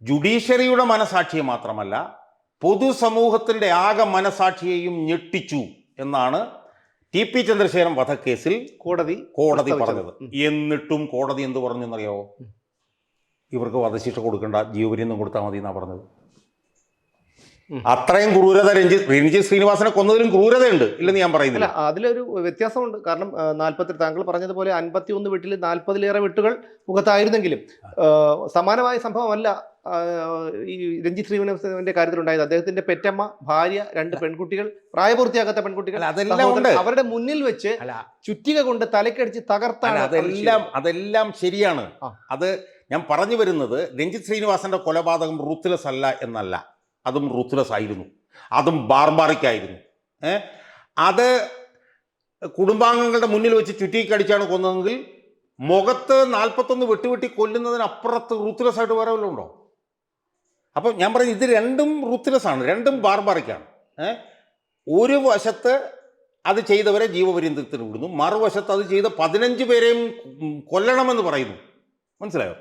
ജുഡീഷ്യറിയുടെ മനസാക്ഷിയെ മാത്രമല്ല പൊതുസമൂഹത്തിൻ്റെ ആകെ മനസാക്ഷിയെയും ഞെട്ടിച്ചു എന്നാണ് TP ചന്ദ്രശേഖരൻ വധക്കേസിൽ കോടതി പറഞ്ഞത്. എന്നിട്ടും കോടതി എന്ത് പറഞ്ഞു എന്നറിയാവോ? ഇവർക്ക് വധശിക്ഷ കൊടുക്കേണ്ട, ജീവപര്യന്തം കൊടുത്താൽ മതി എന്നാണ് പറഞ്ഞത്. അത്രയും ക്രൂരത രഞ്ജിത്ത് ശ്രീനിവാസനെ കൊന്നതിലും ക്രൂരതയുണ്ട് ഇല്ലെന്ന് ഞാൻ പറയുന്നില്ല. അതിലൊരു വ്യത്യാസമുണ്ട്. കാരണം 40 താങ്കൾ പറഞ്ഞതുപോലെ 51 വെട്ടിൽ 40-ലേറെ വെട്ടുകൾ മുഖത്തായിരുന്നെങ്കിലും സമാനമായ സംഭവമല്ല ഈ രഞ്ജിത്ത് ശ്രീനിവാസന്റെ കാര്യത്തിലുണ്ടായത്. അദ്ദേഹത്തിന്റെ പെറ്റമ്മ, ഭാര്യ, 2 പെൺകുട്ടികൾ, പ്രായപൂർത്തിയാകാത്ത പെൺകുട്ടികൾ, അല്ല, അതെല്ലാം ഉണ്ട്. അവരുടെ മുന്നിൽ വെച്ച് അല്ല, ചുറ്റിക കൊണ്ട് തലക്കടിച്ച് തകർത്താണ്. അതെല്ലാം ശരിയാണ്. ആ. അത് ഞാൻ പറഞ്ഞു വരുന്നത്, രഞ്ജിത്ത് ശ്രീനിവാസന്റെ കൊലപാതകം റൂത്ത്ലെസ് അല്ല എന്നല്ല, അതും റൂത്ത്ലെസ് ആയിരുന്നു, അതും ബാർബാറിക് ആയിരുന്നു. അത് കുടുംബാംഗങ്ങളുടെ മുന്നിൽ വെച്ച് ചുറ്റിക്കടിച്ചാണ് കൊന്നതെങ്കിൽ മുഖത്ത് 41 വെട്ടി കൊല്ലുന്നതിനപ്പുറത്ത് റൂത്ത്ലെസ് ആയിട്ട് വേറെ വല്ലതും ഉണ്ടോ? അപ്പം ഞാൻ പറഞ്ഞു, ഇത് രണ്ടും റൂത്ത്ലെസ് ആണ്, രണ്ടും ബാർബാറിക്കാണ്. ഒരു വശത്ത് അത് ചെയ്തവരെ ജീവപര്യന്തത്തിന് വിടുന്നു, മറുവശത്ത് അത് ചെയ്ത 15 പേരെയും കൊല്ലണമെന്ന് പറയുന്നു. മനസ്സിലായോ?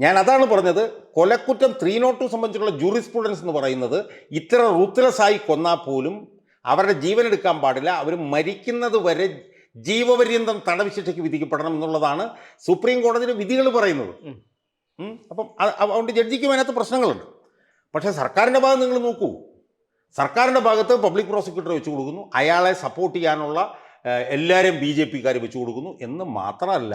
ഞാൻ അതാണ് പറഞ്ഞത്, കൊലക്കുറ്റം 302 സംബന്ധിച്ചുള്ള ജൂറിസ്പ്രുഡൻസ് എന്ന് പറയുന്നത് ഇത്ര റൂത്ത്ലെസ് ആയി കൊന്നാൽ പോലും അവരുടെ ജീവൻ എടുക്കാൻ പാടില്ല, അവർ മരിക്കുന്നത് വരെ ജീവപര്യന്തം തടവ് ശിക്ഷയ്ക്ക് വിധിക്കപ്പെടണം എന്നുള്ളതാണ് സുപ്രീം കോടതിയുടെ വിധികൾ പറയുന്നത്. അപ്പം അതുകൊണ്ട് ജഡ്ജിക്കും അതിനകത്ത് പ്രശ്നങ്ങളുണ്ട്. പക്ഷേ സർക്കാരിൻ്റെ ഭാഗത്ത് നിങ്ങൾ നോക്കൂ, സർക്കാരിൻ്റെ ഭാഗത്ത് പബ്ലിക് പ്രോസിക്യൂട്ടറെ വെച്ച് കൊടുക്കുന്നു, അയാളെ സപ്പോർട്ട് ചെയ്യാനുള്ള എല്ലാവരെയും BJP-കാർ വെച്ച് കൊടുക്കുന്നു എന്ന് മാത്രമല്ല,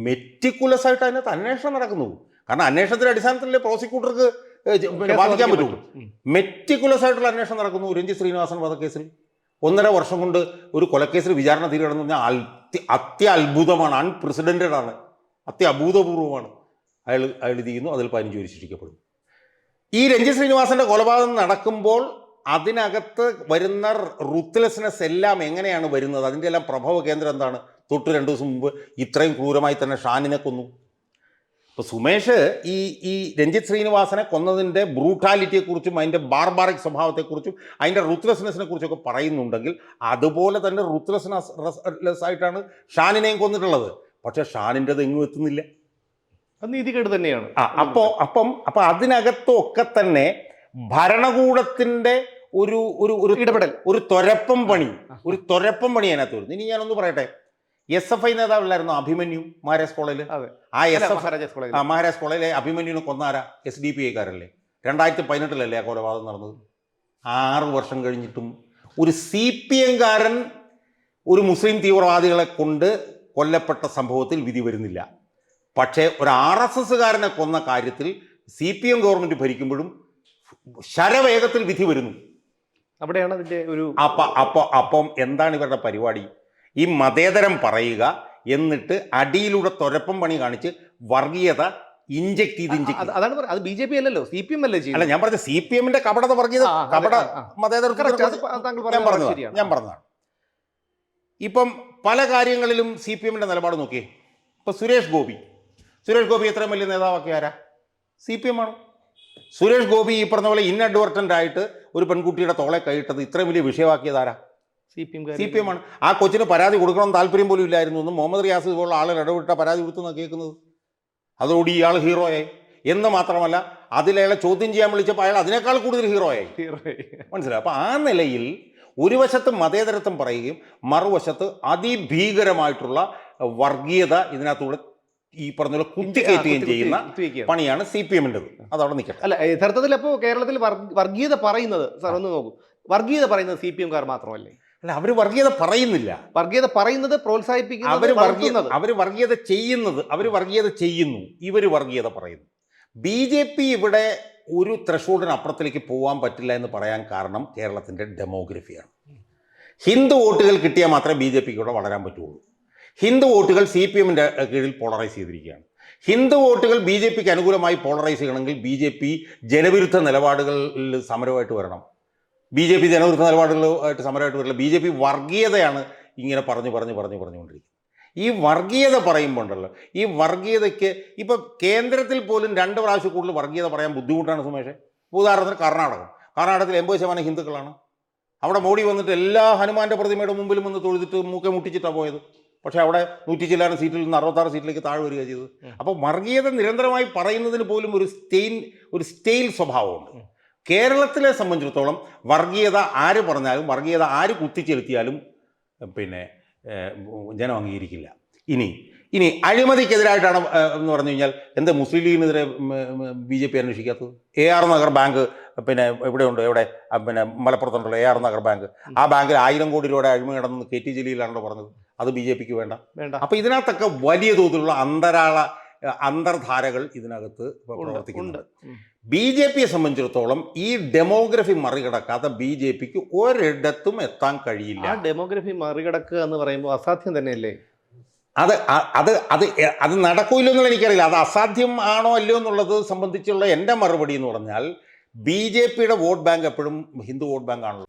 മെറ്റിക്കുലസ് ആയിട്ട് അതിനകത്ത് അന്വേഷണം നടക്കുന്നു. കാരണം അന്വേഷണത്തിൻ്റെ അടിസ്ഥാനത്തിലല്ലേ പ്രോസിക്യൂട്ടർക്ക് ബാധിക്കാൻ പറ്റുള്ളൂ. മെറ്റിക്കുലസ് ആയിട്ടുള്ള അന്വേഷണം നടക്കുന്നു. രഞ്ജിത്ത് ശ്രീനിവാസൻ വധക്കേസിൽ 1.5 വർഷം കൊണ്ട് ഒരു കൊലക്കേസിൽ വിചാരണ തീരുകയാണെന്ന് പറഞ്ഞാൽ അത്യത്ഭുതമാണ്, അൺപ്രസിഡന്റഡ് ആണ്, അത്യഭൂതപൂർവമാണ്. അയാൾ ഇത് ചെയ്യുന്നു, അതിൽ 15 പേര് ശിക്ഷിക്കപ്പെടുന്നു. ഈ രഞ്ജിത്ത് ശ്രീനിവാസന്റെ കൊലപാതകം നടക്കുമ്പോൾ അതിനകത്ത് വരുന്ന റൂത്ത്ലെസ്നെസ് എല്ലാം എങ്ങനെയാണ് വരുന്നത്? അതിൻ്റെ എല്ലാം പ്രഭവ കേന്ദ്രം എന്താണ്? തൊട്ട് 2 ദിവസം മുമ്പ് ഇത്രയും ക്രൂരമായി തന്നെ ഷാനിനെ കൊന്നു. ഇപ്പോൾ സുമേഷ് ഈ രഞ്ജിത്ത് ശ്രീനിവാസനെ കൊന്നതിൻ്റെ ബ്രൂട്ടാലിറ്റിയെക്കുറിച്ചും അതിൻ്റെ ബാർബാറിക് സ്വഭാവത്തെക്കുറിച്ചും അതിൻ്റെ റൂത്ത്ലെസ്നെസ്സിനെ കുറിച്ചൊക്കെ പറയുന്നുണ്ടെങ്കിൽ അതുപോലെ തന്നെ റൂത്ത്ലെസ് ആയിട്ടാണ് ഷാനിനെയും കൊന്നിട്ടുള്ളത്. പക്ഷേ ഷാനിൻ്റെത് എങ്ങും എത്തുന്നില്ല, അത് നീതികേട് തന്നെയാണ്. അപ്പം അതിനകത്തൊക്കെ തന്നെ ഭരണകൂടത്തിൻ്റെ ഒരു ഇടപെടൽ, ഒരു തൊരപ്പം പണി അതിനകത്ത് വരുന്നു. ഇനി ഞാനൊന്ന് പറയട്ടെ, SFI നേതാവില്ലായിരുന്നു അഭിമന്യു മഹാരാജ് കോളേജിൽ? ആ മഹാരാജ് കോളേജിലെ അഭിമന്യുവിനെ കൊന്നാരാ? SDPI-കാരല്ലേ? 2018 ആ കൊലപാതകം നടന്നത്. 6 വർഷം കഴിഞ്ഞിട്ടും ഒരു CPM-കാരൻ ഒരു മുസ്ലിം തീവ്രവാദികളെ കൊണ്ട് കൊല്ലപ്പെട്ട സംഭവത്തിൽ വിധി വരുന്നില്ല. പക്ഷേ ഒരു RSS-കാരനെ കൊന്ന കാര്യത്തിൽ CPM ഗവൺമെൻറ് ഭരിക്കുമ്പോഴും ശരവേഗത്തിൽ വിധി വരുന്നു. അവിടെയാണ് അതിൻ്റെ ഒരു അപ്പം എന്താണ് ഇവരുടെ പരിപാടി? ഈ മതേതരം പറയുക, എന്നിട്ട് അടിയിലൂടെ തൊരപ്പം പണി കാണിച്ച് വർഗീയത ഇഞ്ചക്ട് ചെയ്ത് അതാണ് അത് BJP അല്ലല്ലോ, CPM അല്ലേ ചെയ്യുന്നത്. അല്ല, ഞാൻ പറഞ്ഞ CPM-ന്റെ കപടത വർഗീയത, കപട മതേതര ഞാൻ പറഞ്ഞതാണ്. ഇപ്പം പല കാര്യങ്ങളിലും CPM-ന്റെ നിലപാട് നോക്കിയേ. ഇപ്പം സുരേഷ് ഗോപി എത്രയും വലിയ നേതാവാക്കിയ ആരാ? CPM ആണ്. സുരേഷ് ഗോപി ഈ പറഞ്ഞ പോലെ ഇൻഅഡ്വർട്ടൻ്റ് ആയിട്ട് ഒരു പെൺകുട്ടിയുടെ തോളെ കൈയിട്ടത് ഇത്രയും വലിയ വിഷയമാക്കിയത് ആരാ? CPM ആണ്. ആ കൊച്ചിന് പരാതി കൊടുക്കണം താല്പര്യം പോലും ഇല്ലായിരുന്നു എന്ന് മുഹമ്മദ് റിയാസ് പോലുള്ള ആളുകൾ ഇടപെട്ട പരാതി കൊടുത്തെന്നാണ് കേൾക്കുന്നത്. അതോടുകൂടി ഇയാൾ ഹീറോയായി എന്ന് മാത്രമല്ല, അതിലയാളെ ചോദ്യം ചെയ്യാൻ വിളിച്ചപ്പോൾ അയാൾ അതിനേക്കാൾ കൂടുതൽ ഹീറോയായി. മനസ്സിലായി? അപ്പം ആ നിലയിൽ ഒരു വശത്ത് മതേതരത്വം പറയുകയും മറുവശത്ത് അതിഭീകരമായിട്ടുള്ള വർഗീയത ഇതിനകത്തൂടെ ഈ പറഞ്ഞ പോലെ കുത്തിക്കയറ്റുകയും ചെയ്യുന്ന പണിയാണ് CPM-ൻ്റെത്. അതവിടെ നിൽക്കട്ടെ. അല്ല, യഥാർത്ഥത്തിൽ അപ്പോൾ കേരളത്തിൽ വർഗീയത പറയുന്നത്, സാർ ഒന്ന് നോക്കൂ, വർഗീയത പറയുന്നത് CPM-കാർ മാത്രമല്ലേ? അല്ല, അവർ വർഗീയത പറയുന്നില്ല, വർഗീയത പറയുന്നത് പ്രോത്സാഹിപ്പിക്കുന്നത്, അവർ വർഗീയത ചെയ്യുന്നു, ഇവർ വർഗീയത പറയുന്നു. BJP ഇവിടെ ഒരു ത്രഷോൾഡിന് അപ്പുറത്തിലേക്ക് പോകാൻ പറ്റില്ല എന്ന് പറയാൻ കാരണം കേരളത്തിൻ്റെ ഡെമോഗ്രഫിയാണ്. ഹിന്ദു വോട്ടുകൾ കിട്ടിയാൽ മാത്രമേ BJPക്ക് ഇവിടെ വളരാൻ പറ്റുള്ളൂ. ഹിന്ദു വോട്ടുകൾ CPM-ൻ്റെ കീഴിൽ പോളറൈസ് ചെയ്തിരിക്കുകയാണ്. ഹിന്ദു വോട്ടുകൾ BJPക്ക് അനുകൂലമായി പോളറൈസ് ചെയ്യണമെങ്കിൽ BJP ജനവിരുദ്ധ നിലപാടുകളിൽ സമരമായിട്ട് വരണം. BJP ജനവിരുദ്ധ നിലപാടുകളുമായിട്ട് സമരമായിട്ട് വരില്ല. BJP വർഗീയതയാണ് ഇങ്ങനെ പറഞ്ഞുകൊണ്ടിരിക്കുന്നത്. ഈ വർഗീയത പറയുമ്പോൾ ഉണ്ടല്ലോ, ഈ വർഗീയതയ്ക്ക് ഇപ്പം കേന്ദ്രത്തിൽ പോലും 2 പ്രാവശ്യം കൂടുതൽ വർഗീയത പറയാൻ ബുദ്ധിമുട്ടാണ് സുമേഷ്. ഉദാഹരണത്തിന് കർണാടകത്തിൽ 80% ഹിന്ദുക്കളാണ്. അവിടെ മോഡി വന്നിട്ട് എല്ലാ ഹനുമാന്റെ പ്രതിമയുടെ മുമ്പിലും വന്ന് തൊഴുതിട്ട് മൂക്കെ മുട്ടിച്ചിട്ടാണ് പോയത്. പക്ഷേ അവിടെ 100 ചില്ലാനം സീറ്റിൽ നിന്ന് 66 സീറ്റിലേക്ക് താഴെ വരിക ചെയ്തത്. അപ്പോൾ വർഗീയത നിരന്തരമായി പറയുന്നതിന് പോലും ഒരു സ്റ്റെയിൽ സ്വഭാവമുണ്ട്. കേരളത്തിലെ സംബന്ധിച്ചിടത്തോളം വർഗീയത ആര് പറഞ്ഞാലും, വർഗീയത ആര് കുത്തിച്ചെലുത്തിയാലും പിന്നെ ജനം അംഗീകരിക്കില്ല. ഇനി അഴിമതിക്കെതിരായിട്ടാണ് എന്ന് പറഞ്ഞു കഴിഞ്ഞാൽ എന്താ മുസ്ലിം ലീഗിനെതിരെ BJP അന്വേഷിക്കാത്തത്? AR നഗർ ബാങ്ക് പിന്നെ എവിടെ പിന്നെ മലപ്പുറത്തുണ്ടല്ലോ AR നഗർ ബാങ്ക്. ആ ബാങ്കിൽ 1000 കോടി രൂപയുടെ അഴിമതി നടന്ന് KT ജലീലാണല്ലോ പറഞ്ഞത്. അത് BJPക്ക് വേണ്ട. അപ്പോൾ ഇതിനകത്തൊക്കെ വലിയ തോതിലുള്ള അന്തരാള അന്തർധാരകൾ ഇതിനകത്ത് പ്രവർത്തിക്കുന്നുണ്ട്. ഉം. BJPയെ സംബന്ധിച്ചിടത്തോളം ഈ ഡെമോഗ്രഫി മറികടക്കാത്ത BJPക്ക് ഒരിടത്തും എത്താൻ കഴിയില്ല. ആ ഡെമോഗ്രഫി മറികടക്കുക എന്ന് പറയുമ്പോൾ അസാധ്യം തന്നെയല്ലേ? അത് അത് നടക്കൂല്ലോ എന്നുള്ള എനിക്കറിയില്ല. അത് അസാധ്യം ആണോ അല്ലയോ എന്നുള്ളത് സംബന്ധിച്ചുള്ള എൻ്റെ മറുപടി എന്ന് പറഞ്ഞാൽ BJPയുടെ വോട്ട് ബാങ്ക് എപ്പോഴും ഹിന്ദു വോട്ട് ബാങ്ക് ആണല്ലോ.